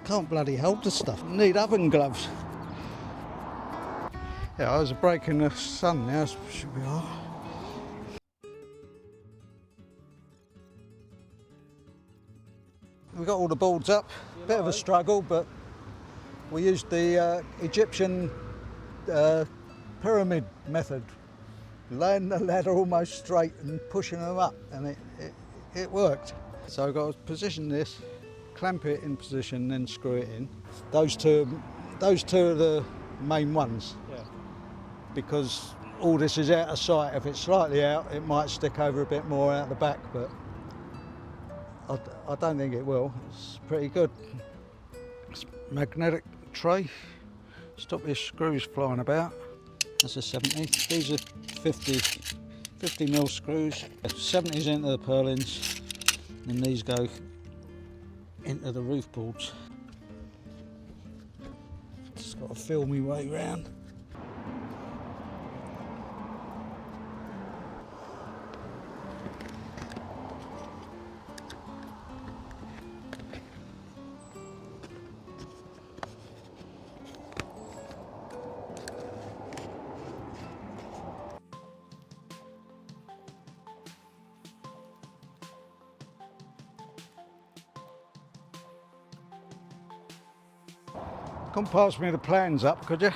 can't bloody hold the stuff. Need oven gloves. Yeah, there's a break in the sun now, should be alright. We got all the boards up, bit of a struggle, but we used the Egyptian pyramid method, laying the ladder almost straight and pushing them up, and it worked. So I've got to position this, clamp it in position, then screw it in. Those two are the main ones, yeah. Because all this is out of sight. If it's slightly out, it might stick over a bit more out the back, but I don't think it will. It's pretty good. It's magnetic tray. Stop your screws flying about. That's a 70. These are 50 mil screws. 70s into the purlins, and these go into the roof boards. Just got to feel my way round. Come pass me the plans up, could you?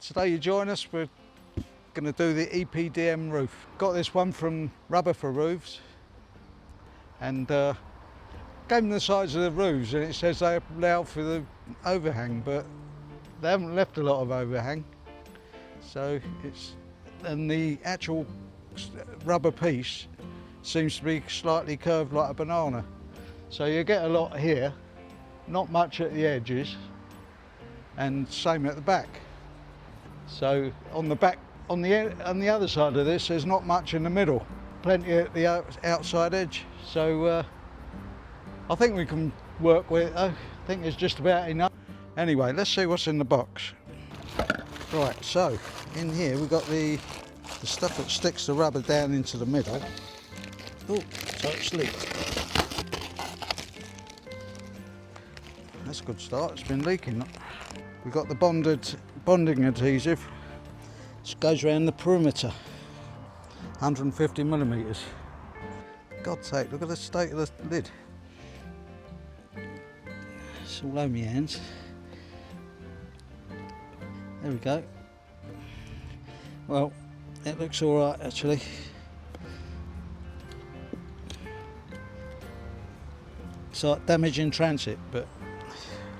Today you join us, we're going to do the EPDM roof. Got this one from Rubber for Roofs, and gave them the size of the roofs, and it says they allow for the overhang, but they haven't left a lot of overhang. So and the actual rubber piece seems to be slightly curved like a banana. So you get a lot here, not much at the edges, and same at the back. So on the back, on the other side of this, there's not much in the middle, plenty at the outside edge. So I think we can work with it though. I think it's just about enough. Anyway, let's see what's in the box. Right, so in here we've got the stuff that sticks the rubber down into the middle. Oh, so it's leaked. That's a good start, it's been leaking. We've got the bonding adhesive. This goes around the perimeter, 150 millimeters. God's sake, look at the state of the lid. It's all over my hands. There we go. Well, it looks all right actually. It's like damage in transit, but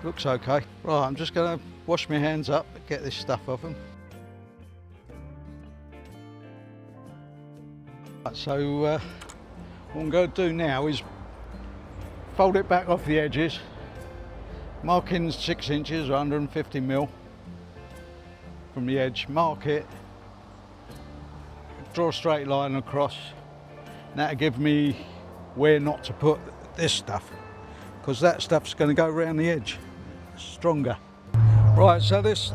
looks okay. Right, I'm just going to wash my hands up, get this stuff off them. Right, so what I'm going to do now is fold it back off the edges, marking 6 inches or 150 mil from the edge, mark it, draw a straight line across, and that'll give me where not to put this stuff, because that stuff's going to go around the edge, stronger. Right, so this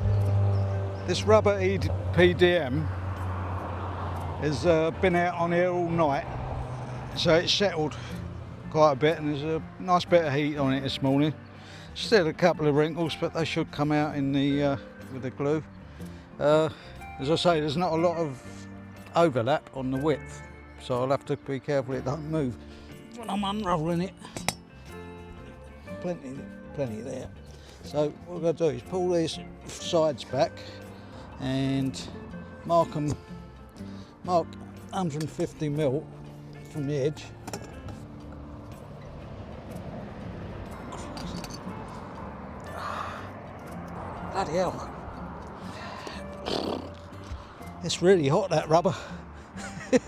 rubber EPDM has been out on here all night, so it's settled quite a bit, and there's a nice bit of heat on it this morning. Still a couple of wrinkles, but they should come out in the with the glue. As I say, there's not a lot of overlap on the width, so I'll have to be careful it don't move when I'm unrolling it. Plenty there. So what we're going to do is pull these sides back and mark 150 mil from the edge. Bloody hell. It's really hot, that rubber.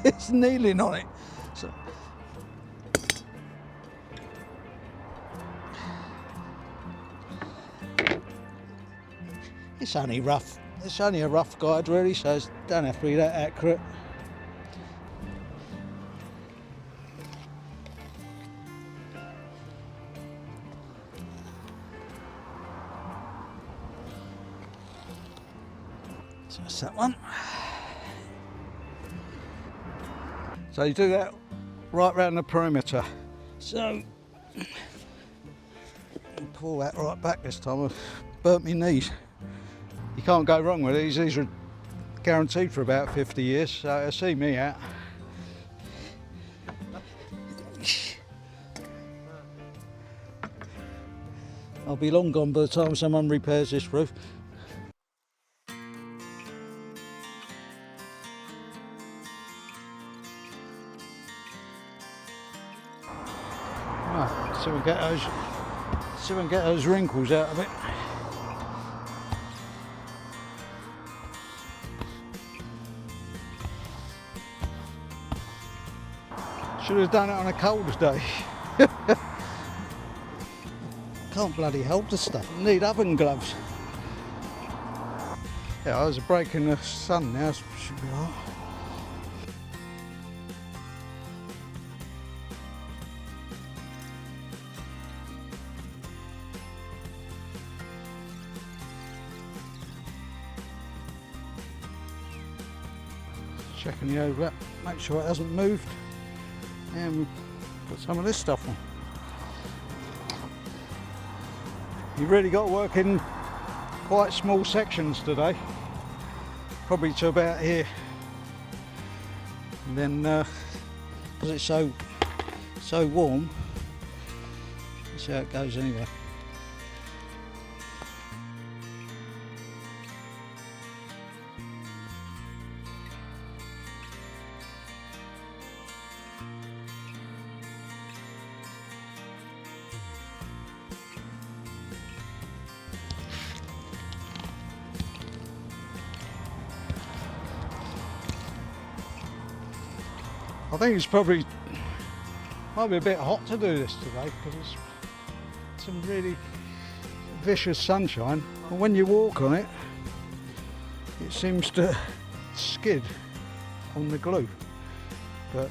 It's kneeling on it. So, it's only rough. It's only a rough guide really, so it don't have to be that accurate. So that's that one. So you do that right round the perimeter. So pull that right back this time. I've burnt my knees. You can't go wrong with these. These are guaranteed for about 50 years, so it'll see me out. I'll be long gone by the time someone repairs this roof. Right, so we get those wrinkles out of it. Should have done it on a colder day. Can't bloody hold the stuff. Need oven gloves. Yeah, I was breaking the sun now. Should be alright. Checking the overlap, make sure it hasn't moved, and we'll put some of this stuff on. You've really got to work in quite small sections today, probably to about here, and then because it's so warm, that's how it goes anyway. I think it's might be a bit hot to do this today because it's some really vicious sunshine, and when you walk on it, it seems to skid on the glue. But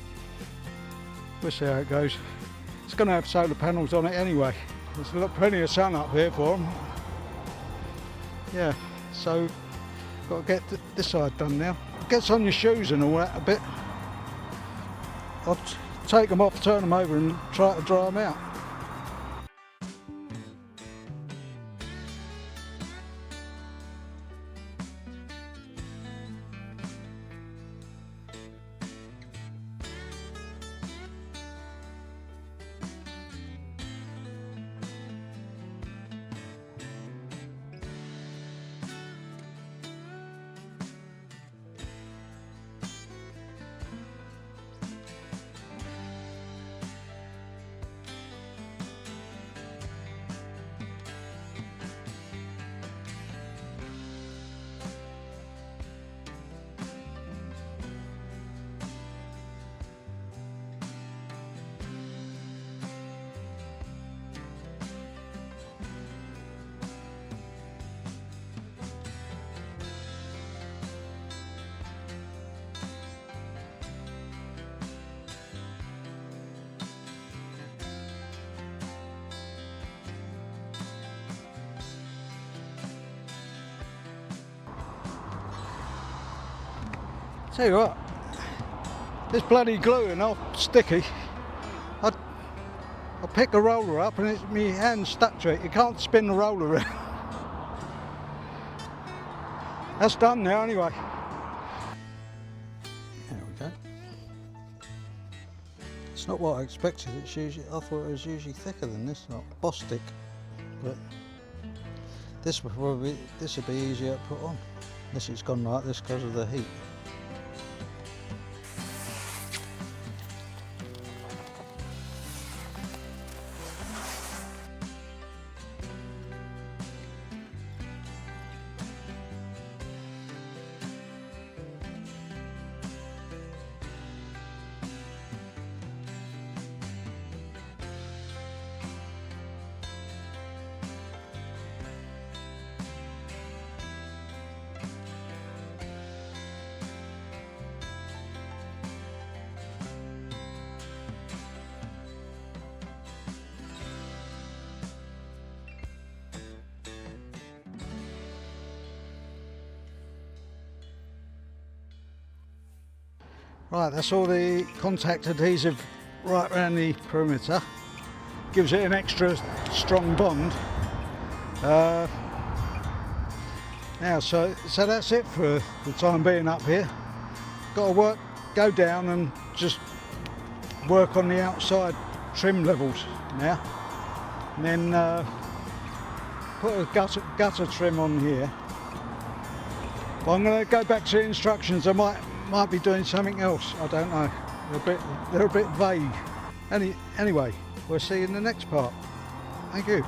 we'll see how it goes. It's going to have solar panels on it anyway. There's plenty of sun up here for them. Yeah, so got to get this side done now. Gets on your shoes and all that a bit. I'll take them off, turn them over and try to dry them out. Tell you what, this bloody glue and all sticky. I pick the roller up and my hand's stuck to it. You can't spin the roller around. That's done now anyway. There we go. It's not what I expected. It's usually, I thought it was usually thicker than this, not Bostik. But this would be easier to put on. Unless it's gone like this because of the heat. Right, that's all the contact adhesive right around the perimeter. Gives it an extra strong bond. Now, so that's it for the time being up here. Got to go down and just work on the outside trim levels now, and then put a gutter trim on here. But I'm going to go back to the instructions. I might be doing something else. I don't know. They're a bit vague. Anyway, we'll see you in the next part. Thank you.